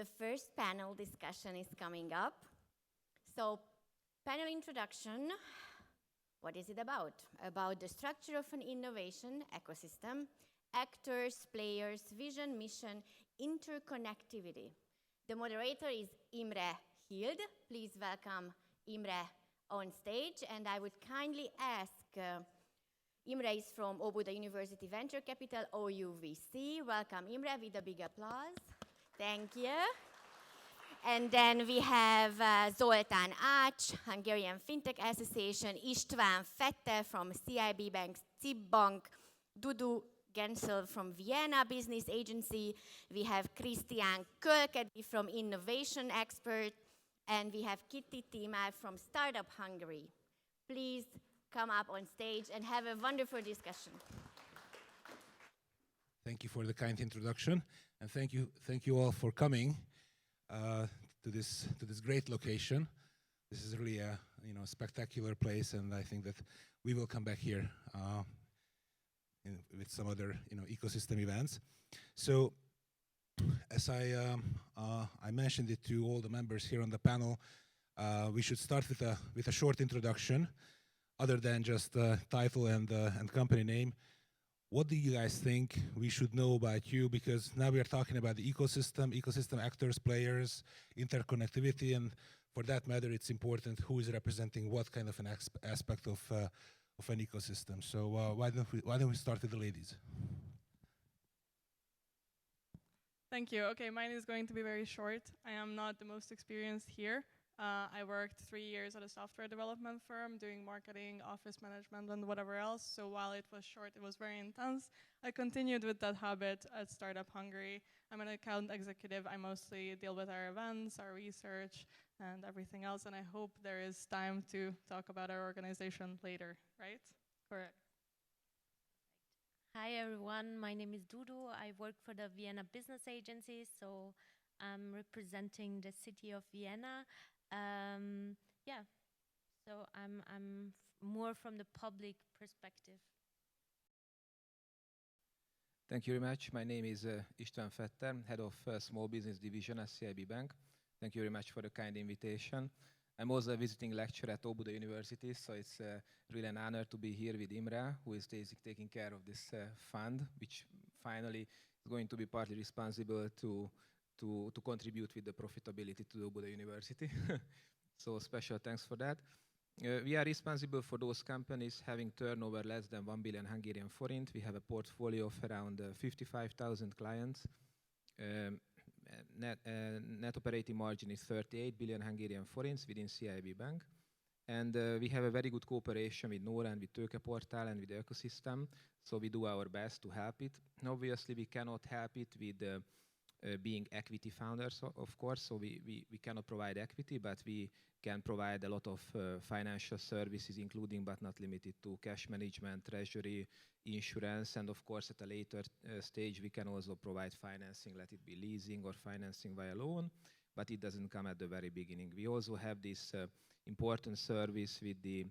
The first panel discussion is coming up. So, panel introduction. What is it about? About the structure of an innovation ecosystem, actors, players, vision, mission, interconnectivity. The moderator is Imre Hild. Please welcome Imre on stage. And I would kindly ask, Imre is from Óbuda University Venture Capital, OUVC. Welcome Imre with a big applause. Thank you. And then we have Zoltán Ács, Hungarian Fintech Association, István Fetter from CIB Bank, CIB Bank, Dudu Gensel from Vienna Business Agency. We have Christian Kölkedi from Innovation Expert, and we have Kitty Timár from Startup Hungary. Please come up on stage and have a wonderful discussion. Thank you for the kind introduction, and thank you all for coming to this great location. This is really a spectacular place, and I think that we will come back here with some other ecosystem events. So, as I mentioned it to all the members here on the panel, we should start with a short introduction, other than just title and company name. What do you guys think we should know about you? Because now we are talking about the ecosystem actors, players, interconnectivity, and for that matter, it's important who is representing what kind of an aspect of an ecosystem. So why don't we start with the ladies? Thank you. Okay, mine is going to be very short. I am not the most experienced here. I worked 3 years at a software development firm doing marketing, office management, and whatever else. So while it was short, it was very intense. I continued with that habit at Startup Hungary. I'm an account executive. I mostly deal with our events, our research, and everything else. And I hope there is time to talk about our organization later, right? Correct. Hi everyone, my name is Dudu. I work for the Vienna Business Agency, so I'm representing the city of Vienna. Yeah, so I'm more from the public perspective. Thank you very much. My name is István Fetter, Head of Small Business Division at CIB Bank. Thank you very much for the kind invitation. I'm also a visiting lecturer at Óbuda University, so it's really an honor to be here with Imre, who is taking care of this fund, which finally is going to be partly responsible to contribute with the profitability to Óbuda University. So special thanks for that. We are responsible for those companies having turnover less than 1 billion Hungarian forint. We have a portfolio of around 55,000 clients. Net operating margin is 38 billion Hungarian forints within CIB Bank. And we have a very good cooperation with Nora and with Tőkeportál and with the ecosystem. So we do our best to help it. Obviously, we cannot help it with being equity founders, of course. So we cannot provide equity, but we can provide a lot of financial services, including but not limited to cash management, treasury, insurance, and of course, at a later stage, we can also provide financing, let it be leasing or financing via loan, but it doesn't come at the very beginning. We also have this important service with the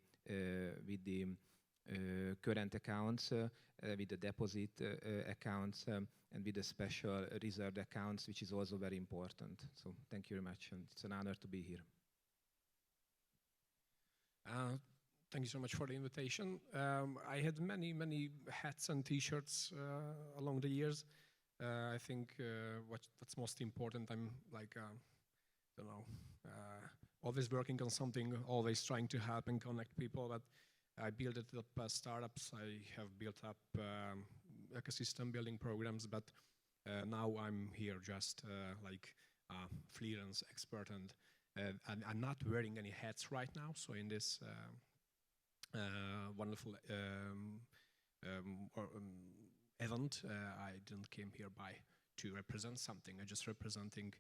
current accounts, with the deposit accounts, and with the special reserved accounts, which is also very important. So thank you very much, and it's an honor to be here. Thank you so much for the invitation. I had many hats and T-shirts along the years. I think what's most important, I'm like, always working on something, always trying to help and connect people. But I built up startups. I have built up ecosystem building programs. But now I'm here just like a freelance expert, and I'm not wearing any hats right now. So in this wonderful event, I didn't came here to represent something. I'm just representing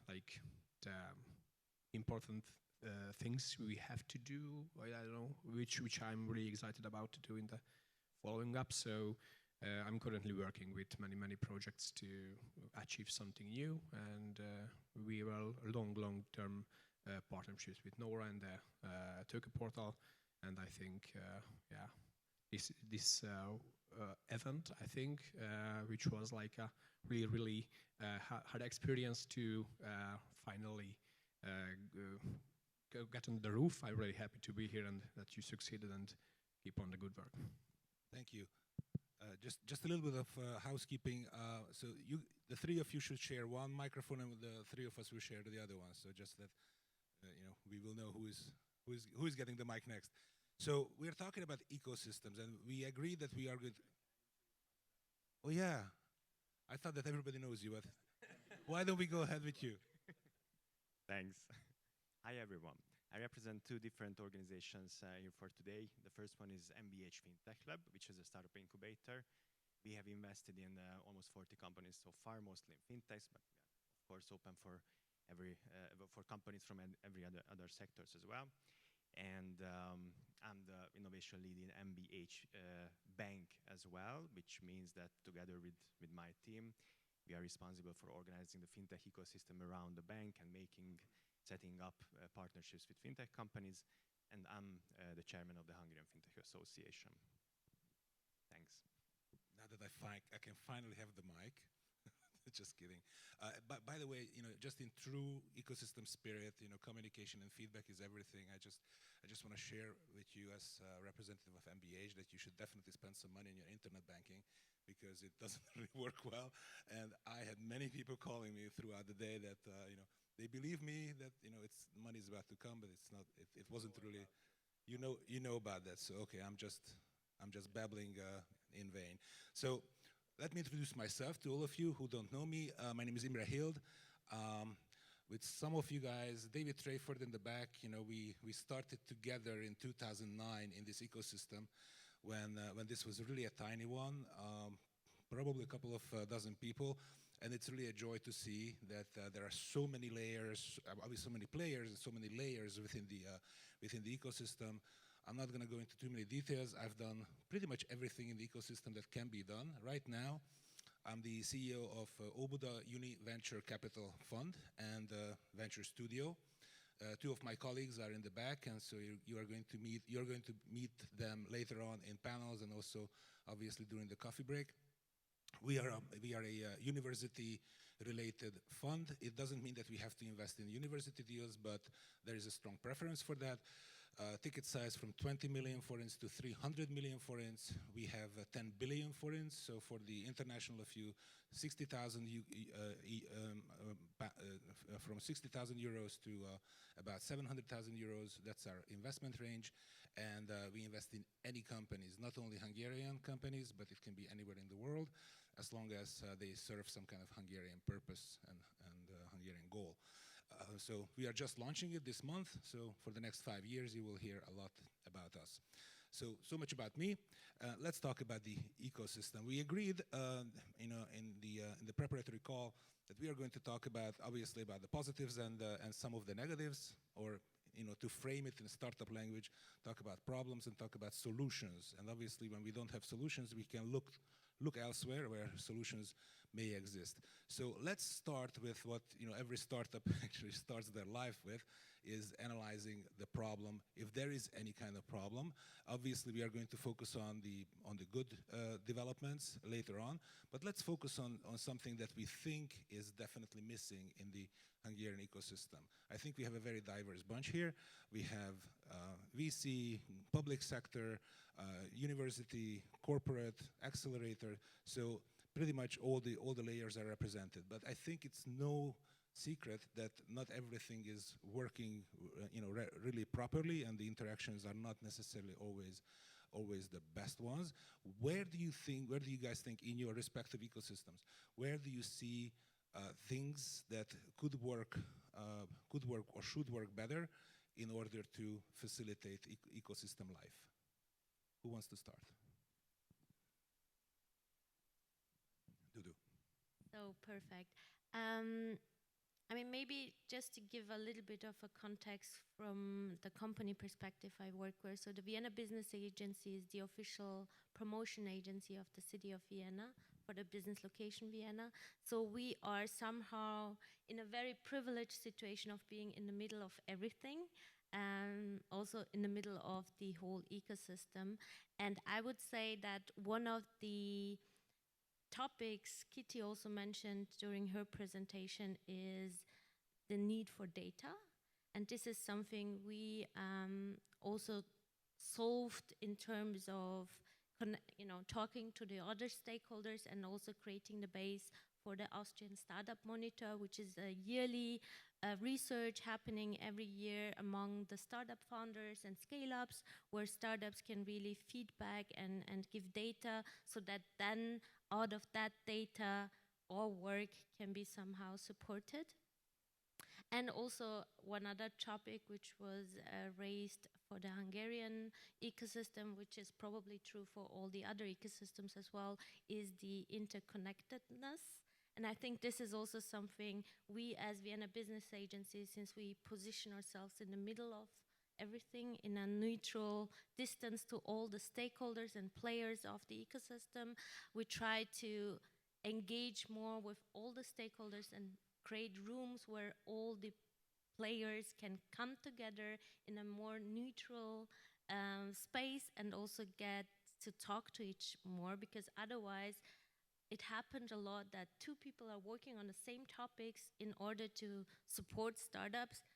like the important things we have to do. I don't know, which I'm really excited about to do in the following up. So I'm currently working with many projects to achieve something new, and we will long-term partnerships with Nora and the Tőkeportál. And I think, yeah, this event, I think, which was like a really hard experience to finally get on the roof. I'm really happy to be here and that you succeeded and keep on the good work. Thank you. Just a little bit of housekeeping. So the three of you should share one microphone, and the three of us will share the other one. So just that we will know who is getting the mic next. So we're talking about ecosystems, and we agree that we are good. Oh yeah, I thought that everybody knows you, but why don't we go ahead with you? Thanks. Hi everyone. I represent two different organizations here for today. The first one is MBH FinTech Lab, which is a startup incubator. We have invested in almost 40 companies so far, mostly in fintechs, but we are of course open for for companies from every other sectors as well. And I'm the innovation lead in MBH Bank as well, which means that together with my team, we are responsible for organizing the fintech ecosystem around the bank and setting up partnerships with fintech companies. And I'm the chairman of the Hungarian Fintech Association. Thanks. Now that I can finally have the mic. Just kidding. But by the way, just in true ecosystem spirit, communication and feedback is everything. I just want to share with you as a representative of MBH that you should definitely spend some money on your internet banking because it doesn't really work well. And I had many people calling me throughout the day that they believe me that it's money is about to come, but it's not. It wasn't really. You know about that. So okay, I'm just babbling in vain. So. Let me introduce myself to all of you who don't know me. My name is Imre Hild. With some of you guys, David Trayford in the back, we started together in 2009 in this ecosystem when this was really a tiny one, probably a couple of dozen people. And it's really a joy to see that there are so many layers, obviously so many players and so many layers within the ecosystem. I'm not going to go into too many details. I've done pretty much everything in the ecosystem that can be done. Right now, I'm the CEO of Óbuda Uni Venture Capital Fund and Venture Studio. Two of my colleagues are in the back, and so you're going to meet them later on in panels and also obviously during the coffee break. We are a university-related fund. It doesn't mean that we have to invest in university deals, but there is a strong preference for that. Ticket size from 20 million forints to 300 million forints. We have 10 billion forints. So for the international of you, 60,000 from 60,000 euros to about 700,000 euros. That's our investment range. And we invest in any companies, not only Hungarian companies, but it can be anywhere in the world, as long as they serve some kind of Hungarian purpose and Hungarian goal. So we are just launching it this month. So for the next 5 years, you will hear a lot about us. So much about me. Let's talk about the ecosystem. We agreed, in the preparatory call that we are going to talk about, obviously, about the positives and some of the negatives, or to frame it in startup language, talk about problems and talk about solutions. And obviously, when we don't have solutions, we can look elsewhere where solutions may exist. So let's start with what every startup actually starts their life with, is analyzing the problem, if there is any kind of problem. Obviously, we are going to focus on the good developments later on, but let's focus on something that we think is definitely missing in the Hungarian ecosystem. I think we have a very diverse bunch here. We have VC, public sector, university, corporate, accelerator. So pretty much all the layers are represented. But I think it's no secret that not everything is working, really properly, and the interactions are not necessarily always the best ones. Where do you guys think in your respective ecosystems, where do you see things that could work or should work better in order to facilitate ecosystem life? Who wants to start? Dudu. So perfect. I mean, maybe just to give a little bit of a context from the company perspective I work with. So the Vienna Business Agency is the official promotion agency of the city of Vienna for the business location Vienna. So we are somehow in a very privileged situation of being in the middle of everything. also in the middle of the whole ecosystem. And I would say that one of the topics Kitty also mentioned during her presentation is the need for data. And this is something we also solved in terms of talking to the other stakeholders and also creating the base for the Austrian Startup Monitor, which is a yearly research happening every year among the startup founders and scale-ups, where startups can really feedback and give data, so that then out of that data, our work can be somehow supported. And also one other topic which was raised for the Hungarian ecosystem, which is probably true for all the other ecosystems as well, is the interconnectedness. And I think this is also something we as Vienna Business Agency, since we position ourselves in the middle of everything in a neutral distance to all the stakeholders and players of the ecosystem, we try to engage more with all the stakeholders and create rooms where all the players can come together in a more neutral space and also get to talk to each more, because otherwise it happened a lot that two people are working on the same topics in order to support startups,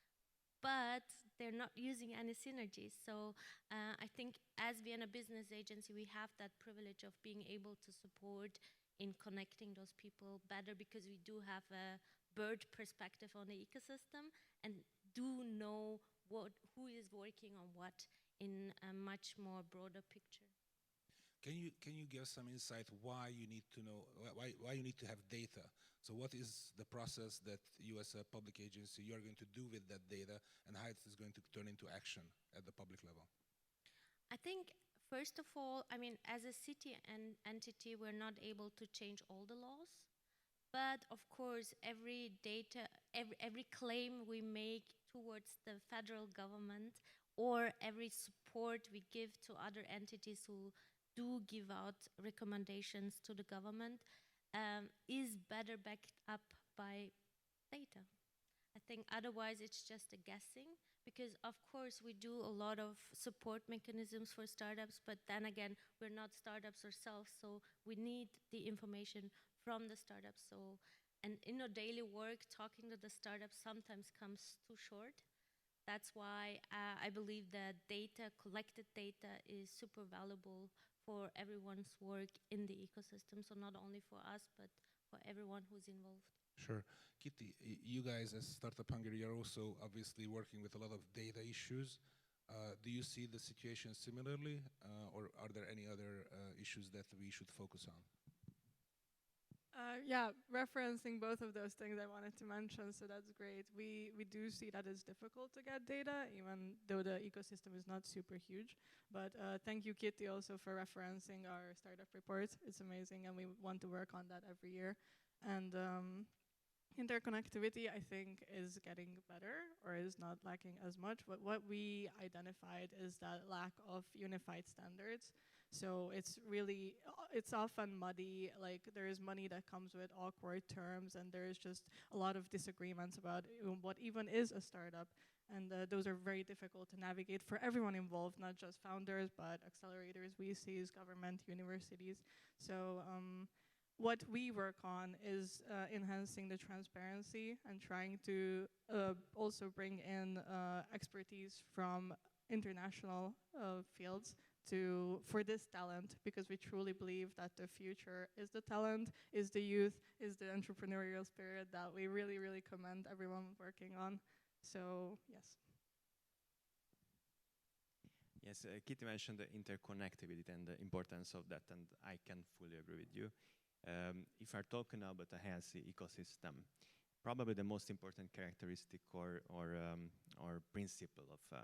but they're not using any synergies. So I think as Vienna Business Agency, we have that privilege of being able to support in connecting those people better, because we do have a bird perspective on the ecosystem and do know who is working on what in a much more broader picture. Can you give some insight why you need to know, why you need to have data? So what is the process that you as a public agency, you are going to do with that data, and how it is going to turn into action at the public level? I think, first of all, I mean, as a city and entity, we're not able to change all the laws. But of course, every claim we make towards the federal government, or every support we give to other entities who do give out recommendations to the government, is better backed up by data. I think otherwise it's just a guessing, because of course we do a lot of support mechanisms for startups, but then again, we're not startups ourselves, so we need the information from the startups. So, and in our daily work, talking to the startups sometimes comes too short. That's why I believe that data, collected data, is super valuable for everyone's work in the ecosystem. So not only for us, but for everyone who's involved. Sure. Kitty, you guys as Startup Hungary are also obviously working with a lot of data issues. Do you see the situation similarly, or are there any other issues that we should focus on? Yeah, referencing both of those things I wanted to mention, so that's great. We do see that it's difficult to get data, even though the ecosystem is not super huge. But thank you, Kitty, also for referencing our startup report. It's amazing, and we want to work on that every year. And interconnectivity, I think, is getting better, or is not lacking as much. But what we identified is that lack of unified standards. So it's really, it's often muddy, like there is money that comes with awkward terms, and there is just a lot of disagreements about what even is a startup. And those are very difficult to navigate for everyone involved, not just founders, but accelerators, VCs, government, universities. So what we work on is enhancing the transparency and trying to also bring in expertise from international fields for this talent, because we truly believe that the future is the talent, is the youth, is the entrepreneurial spirit that we really, really commend everyone working on. So, yes. Yes, Kitty mentioned the interconnectivity and the importance of that, and I can fully agree with you. If we're talking now about a healthy ecosystem, probably the most important characteristic or principle of a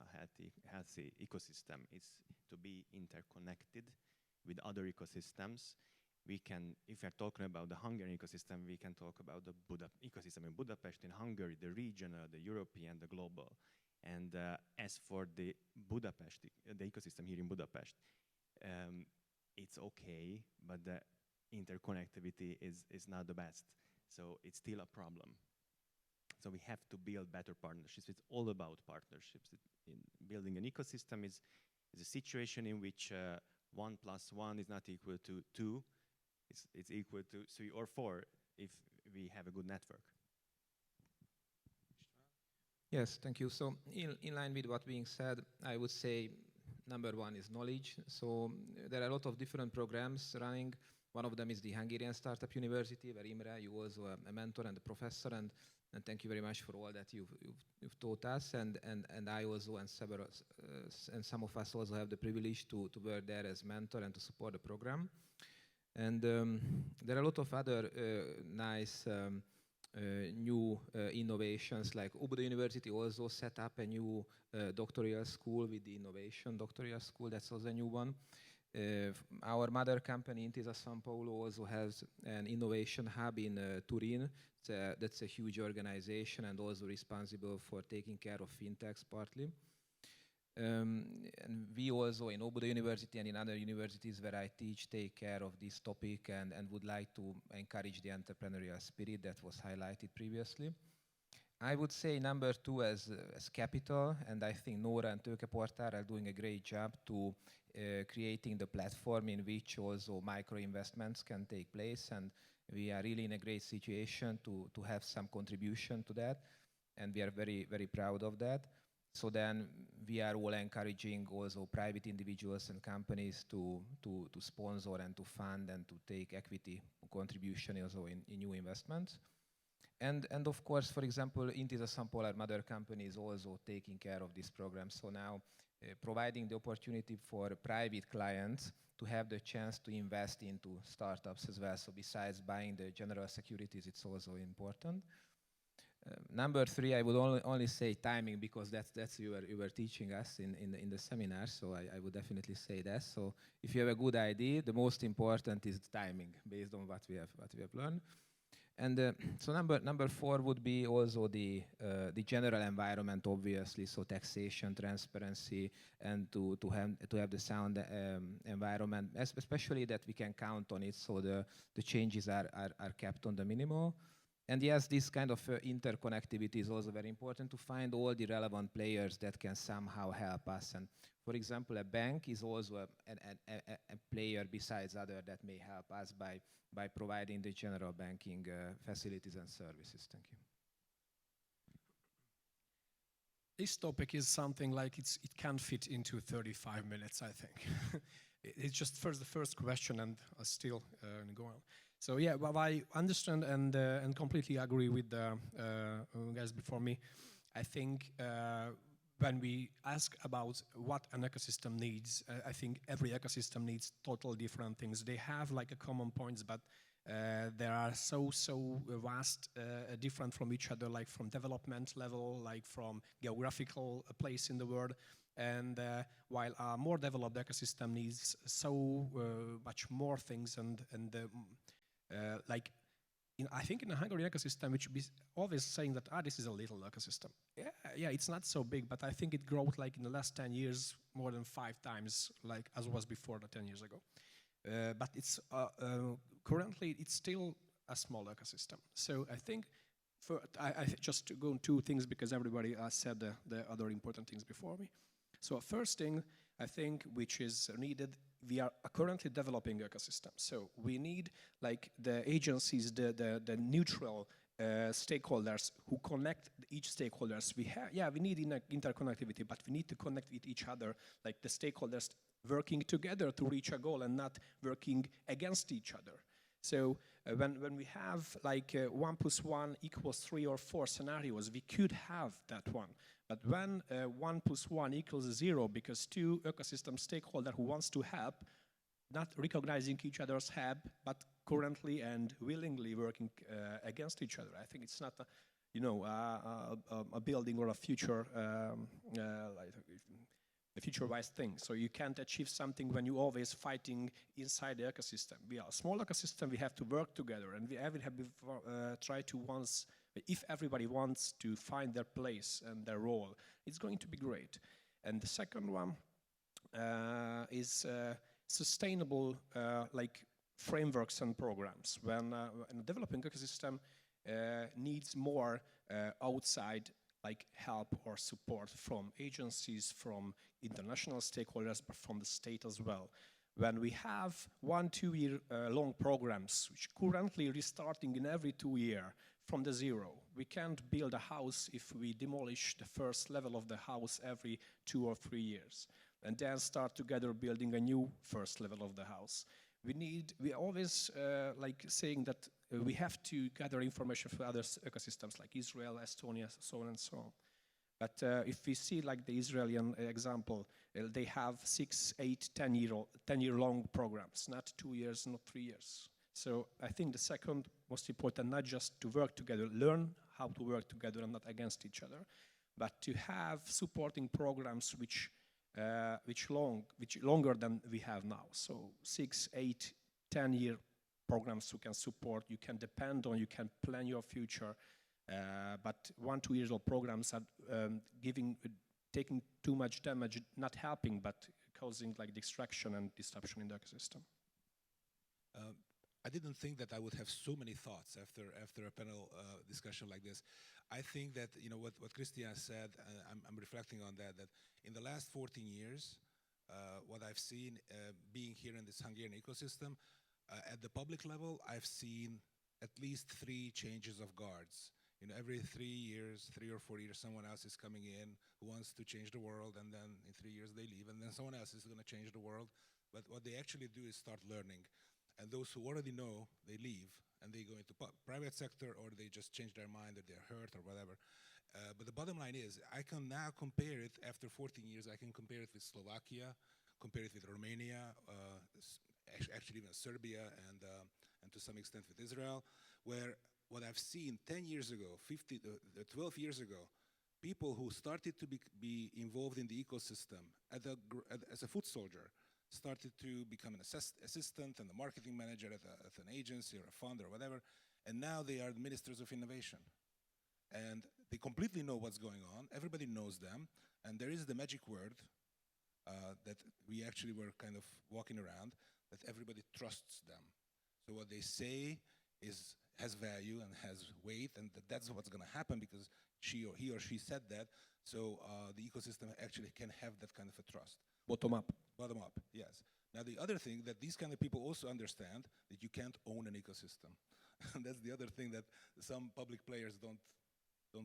healthy ecosystem is to be interconnected with other ecosystems. We can, if we're talking about the Hungarian ecosystem, we can talk about the ecosystem in Budapest, in Hungary, the regional, the European, the global. And as for the ecosystem here in Budapest, it's okay, but the interconnectivity is not the best. So it's still a problem. So we have to build better partnerships. It's all about partnerships. In building an ecosystem is a situation in which 1 + 1 is not equal to 2. It's equal to 3 or 4 if we have a good network. Yes, thank you. So in line with what being said, I would say number one is knowledge. So there are a lot of different programs running. One of them is the Hungarian Startup University, where Imre, you also a mentor and a professor, and thank you very much for all that you've taught us. And I also and several and some of us also have the privilege to work there as mentor and to support the program. And there are a lot of other nice new innovations, like Obuda University also set up a new doctoral school with the innovation doctoral school. That's also a new one. Our mother company, Intesa Sanpaolo, also has an innovation hub in Turin. That's a huge organization and also responsible for taking care of fintechs partly. And we also in Obuda University and in other universities where I teach take care of this topic and would like to encourage the entrepreneurial spirit that was highlighted previously. I would say number two as capital, and I think Nora and Tőkeportár are doing a great job to creating the platform in which also micro investments can take place, and we are really in a great situation to have some contribution to that, and we are very, very proud of that. So then we are all encouraging also private individuals and companies to sponsor and to fund and to take equity contribution also in new investments. And of course, for example, Intesa Sanpaolo, our mother company, is also taking care of this program. So now providing the opportunity for private clients to have the chance to invest into startups as well. So besides buying the general securities, it's also important. Number three, I would only say timing, because that's you were teaching us in the seminar. So I would definitely say that. So if you have a good idea, the most important is timing, based on what we have learned. And so number four would be also the general environment, obviously. So taxation, transparency, and to have the sound environment, especially that we can count on it. So the changes are kept on the minimum. And yes, this kind of interconnectivity is also very important, to find all the relevant players that can somehow help us. And for example, a bank is also a player besides other that may help us by providing the general banking facilities and services. Thank you. This topic is something like it can't fit into 35 minutes, I think. It's just the first question, and I still go on. So yeah, well, I understand and completely agree with the guys before me. I think when we ask about what an ecosystem needs, I think every ecosystem needs total different things. They have like a common points, but they are so vast, different from each other, like from development level, like from geographical place in the world. And while a more developed ecosystem needs so much more things, and like I think in the Hungarian ecosystem, we should be always saying that this is a little ecosystem. Yeah, it's not so big, but I think it grew like in the last 10 years more than 5 times, like as was before the 10 years ago. But it's currently it's still a small ecosystem. So I think I just to go on 2 things, because everybody said the other important things before me. So first thing I think which is needed, we are currently developing ecosystem. So we need like the agencies, the neutral stakeholders who connect each stakeholders. We need interconnectivity, but we need to connect with each other, like the stakeholders working together to reach a goal and not working against each other. So when we have like 1 + 1 = 3 or 4 scenarios, we could have that one. But when 1 + 1 = 0, because 2 ecosystem stakeholders who wants to help, not recognizing each other's help, but currently and willingly working against each other, I think it's not a building or a future like a future-wise thing. So you can't achieve something when you're always fighting inside the ecosystem. We are a small ecosystem, we have to work together, and we have try to once, if everybody wants to find their place and their role, it's going to be great. And the second one is sustainable like frameworks and programs. When in a developing ecosystem, needs more outside like help or support from agencies, from international stakeholders, but from the state as well. When we have 1-2 year long programs, which currently restarting in every 2 years from the zero, we can't build a house if we demolish the first level of the house every 2 or 3 years, and then start together building a new first level of the house. We always like saying that we have to gather information from other ecosystems like Israel, Estonia, so on and so on. But if we see like the Israeli example, they have 6, 8, 10 year long programs, not 2 years, not 3 years. So I think the second most important, not just to work together, learn how to work together and not against each other, but to have supporting programs which longer than we have now. So 6, 8, 10 year programs you can support, you can depend on, you can plan your future. But 1-2 years old programs are taking too much damage, not helping, but causing like distraction and disruption in the ecosystem. I didn't think that I would have so many thoughts after a panel discussion like this. I think that what Christian said, I'm reflecting on that in the last 14 years, what I've seen being here in this Hungarian ecosystem, at the public level, I've seen at least 3 changes of guards. Every 3 years, 3 or 4 years, someone else is coming in who wants to change the world, and then in 3 years they leave, and then someone else is going to change the world. But what they actually do is start learning. And those who already know, they leave, and they go into private sector, or they just change their mind, or they're hurt, or whatever. But the bottom line is, I can now compare it, after 14 years, I can compare it with Slovakia, compare it with Romania, actually even Serbia, and to some extent with Israel, where what I've seen 10 years ago, 12 years ago, people who started to be involved in the ecosystem as a foot soldier, started to become an assistant and a marketing manager at an agency or a fund or whatever, and now they are the ministers of innovation. And they completely know what's going on, everybody knows them, and there is the magic word that we actually were kind of walking around, that everybody trusts them. So what they say has value and has weight, and that's what's going to happen because he or she said that, so the ecosystem actually can have that kind of a trust. Bottom up. Bottom up, yes. Now the other thing that these kind of people also understand that you can't own an ecosystem. And that's the other thing that some public players don't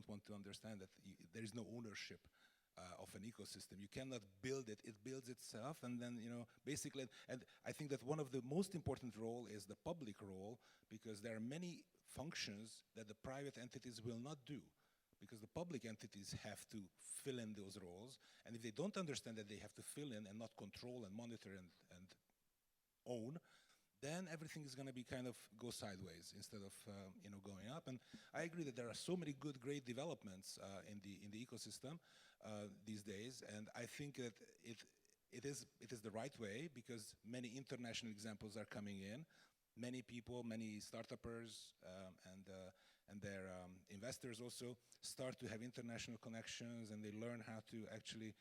want to understand, that there is no ownership of an ecosystem. You cannot build it, it builds itself, and then, basically, and I think that one of the most important role is the public role, because there are many functions that the private entities will not do, because the public entities have to fill in those roles, and if they don't understand that they have to fill in and not control and monitor and own, then everything is going to be kind of go sideways instead of going up. And I agree that there are so many great developments in the ecosystem these days, and I think that it is the right way, because many international examples are coming in. Many people, many startuppers and their investors also start to have international connections, and they learn how to actually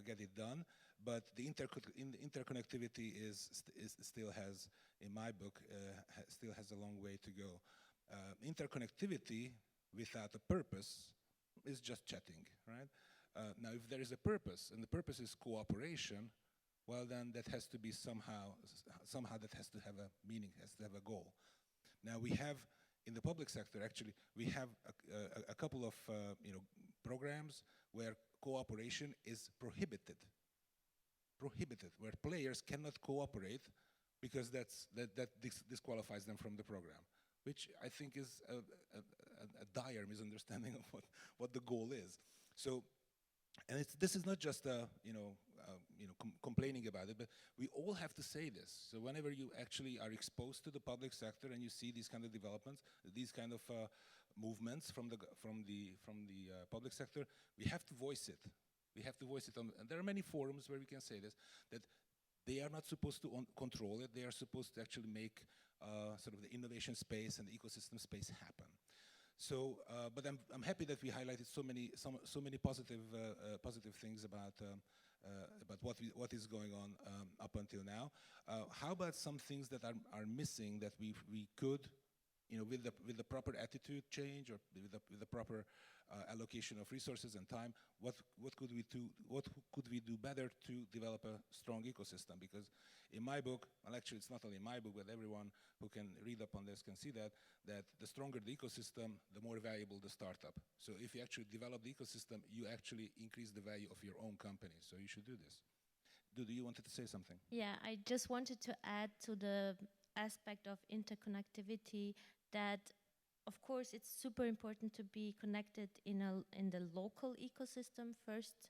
get it done. But the interconnectivity still has, in my book, still has a long way to go. Interconnectivity without a purpose is just chatting, right? Now, if there is a purpose, and the purpose is cooperation, well, then that has to be somehow that has to have a meaning, has to have a goal. Now, we have, in the public sector, actually, we have a couple of programs where cooperation is prohibited, where players cannot cooperate because that disqualifies them from the program, which I think is a dire misunderstanding of what the goal is. So, and this is not just complaining about it, but we all have to say this. So whenever you actually are exposed to the public sector and you see these kind of developments, these kind of movements from the public sector, we have to voice it. We have to voice it, and there are many forums where we can say this, that they are not supposed to control it. They are supposed to actually make sort of the innovation space and the ecosystem space happen. So, but I'm happy that we highlighted so many positive things about what is going on up until now. How about some things that are missing that we could with the proper attitude change or with the proper allocation of resources and time, what could we do better to develop a strong ecosystem? Because in my book, well, actually it's not only my book, but everyone who can read up on this can see that the stronger the ecosystem, the more valuable the startup. So if you actually develop the ecosystem, you actually increase the value of your own company. So you should do this. Dudu, you wanted to say something? Yeah, I just wanted to add to the aspect of interconnectivity that, of course, it's super important to be connected in the local ecosystem first,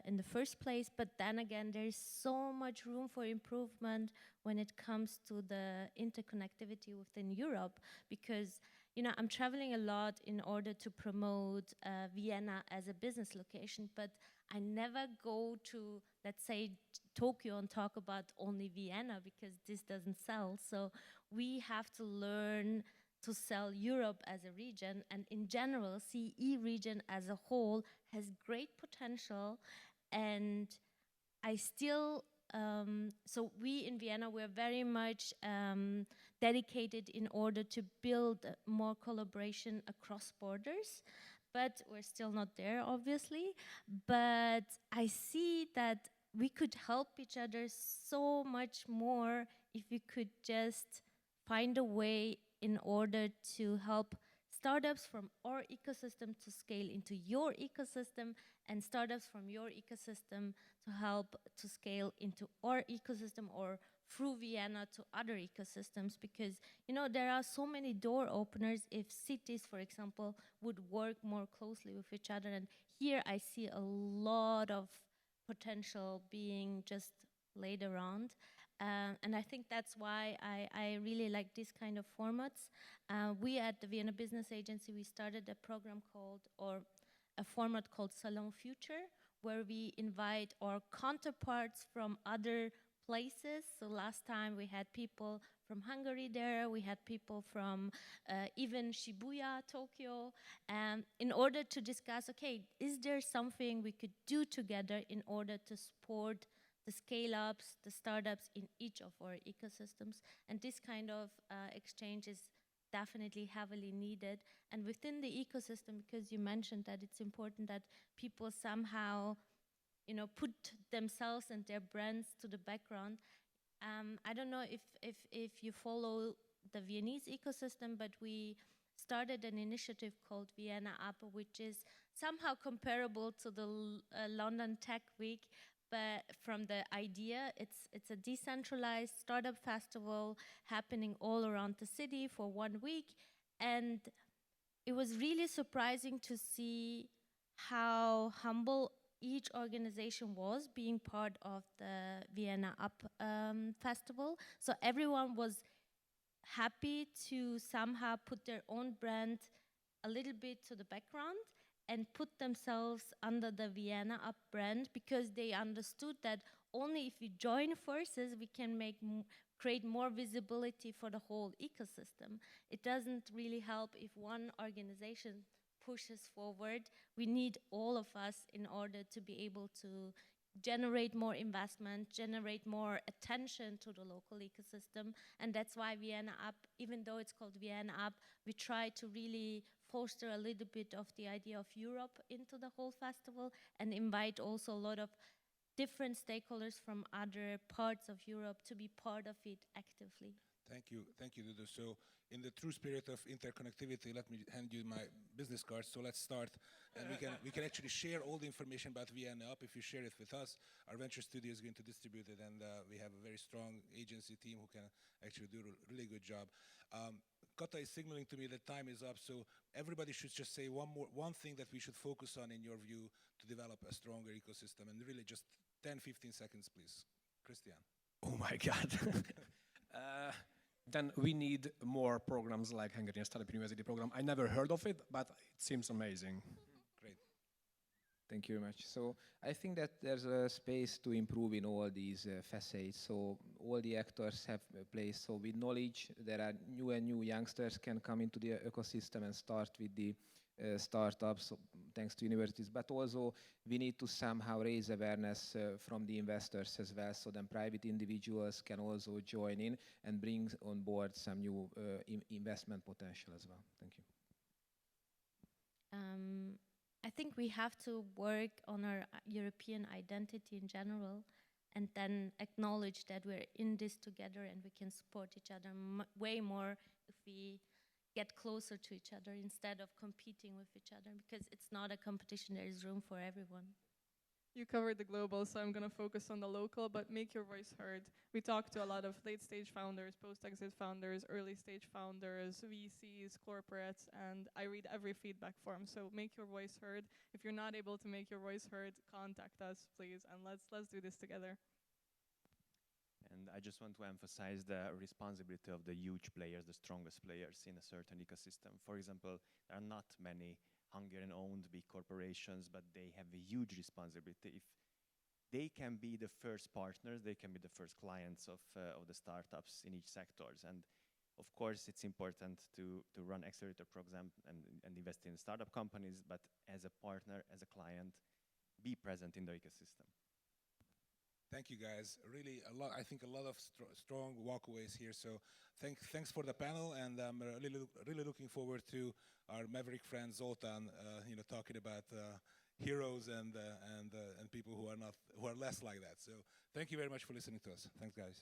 in the first place. But then again, there is so much room for improvement when it comes to the interconnectivity within Europe, because I'm traveling a lot in order to promote Vienna as a business location, but I never go to, let's say, Tokyo and talk about only Vienna, because this doesn't sell. So we have to learn to sell Europe as a region, and in general, CE region as a whole has great potential. And I still, so we in Vienna, we're very much dedicated in order to build more collaboration across borders, but we're still not there, obviously. But I see that we could help each other so much more if we could just find a way in order to help startups from our ecosystem to scale into your ecosystem, and startups from your ecosystem to help to scale into our ecosystem or through Vienna to other ecosystems. Because there are so many door openers if cities, for example, would work more closely with each other. And here I see a lot of potential being just laid around. And I think that's why I really like this kind of formats. We at the Vienna Business Agency, we started a program a format called Salon Future, where we invite our counterparts from other places. So last time we had people from Hungary there, we had people from even Shibuya, Tokyo, in order to discuss, okay, is there something we could do together in order to support the scale-ups, the startups in each of our ecosystems? And this kind of exchange is definitely heavily needed. And within the ecosystem, because you mentioned that it's important that people somehow, put themselves and their brands to the background. I don't know if you follow the Viennese ecosystem, but we started an initiative called Vienna Up, which is somehow comparable to the London Tech Week. But from the idea, it's a decentralized startup festival happening all around the city for 1 week. And it was really surprising to see how humble each organization was being part of the Vienna Up festival. So everyone was happy to somehow put their own brand a little bit to the background and put themselves under the Vienna Up brand, because they understood that only if we join forces, we can create more visibility for the whole ecosystem. It doesn't really help if one organization pushes forward. We need all of us in order to be able to generate more investment, generate more attention to the local ecosystem. And that's why Vienna Up, even though it's called Vienna Up, we try to really foster a little bit of the idea of Europe into the whole festival and invite also a lot of different stakeholders from other parts of Europe to be part of it actively. Thank you, Dudu. So in the true spirit of interconnectivity, let me hand you my business card. So let's start, and we can actually share all the information about Vienna Up. If you share it with us, our venture studio is going to distribute it, and we have a very strong agency team who can actually do a really good job. Kata is signaling to me that time is up, so everybody should just say one thing that we should focus on in your view to develop a stronger ecosystem, and really just 10-15 seconds, please. Christian. Oh my God. Then we need more programs like Hungarian Startup University program. I never heard of it, but it seems amazing. Great. Thank you very much. So I think that there's a space to improve in all these facets. So all the actors have a place. So with knowledge, there are new youngsters can come into the ecosystem and start with the startups, thanks to universities, but also we need to somehow raise awareness from the investors as well, so then private individuals can also join in and bring on board some new investment potential as well. Thank you. I think we have to work on our European identity in general, and then acknowledge that we're in this together and we can support each other way more if we get closer to each other instead of competing with each other, because it's not a competition, there is room for everyone. You covered the global, so I'm going to focus on the local, but make your voice heard. We talk to a lot of late-stage founders, post-exit founders, early-stage founders, VCs, corporates, and I read every feedback form, so make your voice heard. If you're not able to make your voice heard, contact us, please, and let's do this together. And I just want to emphasize the responsibility of the huge players, the strongest players in a certain ecosystem. For example, there are not many Hungarian-owned big corporations, but they have a huge responsibility. If they can be the first partners, they can be the first clients of the startups in each sectors. And of course, it's important to run accelerator programs and invest in startup companies, but as a partner, as a client, be present in the ecosystem. Thank you, guys. Really, I think a lot of strong walkaways here. So thanks for the panel, and I'm really looking forward to our maverick friend Zoltan, talking about heroes and people who are less like that. So thank you very much for listening to us. Thanks, guys.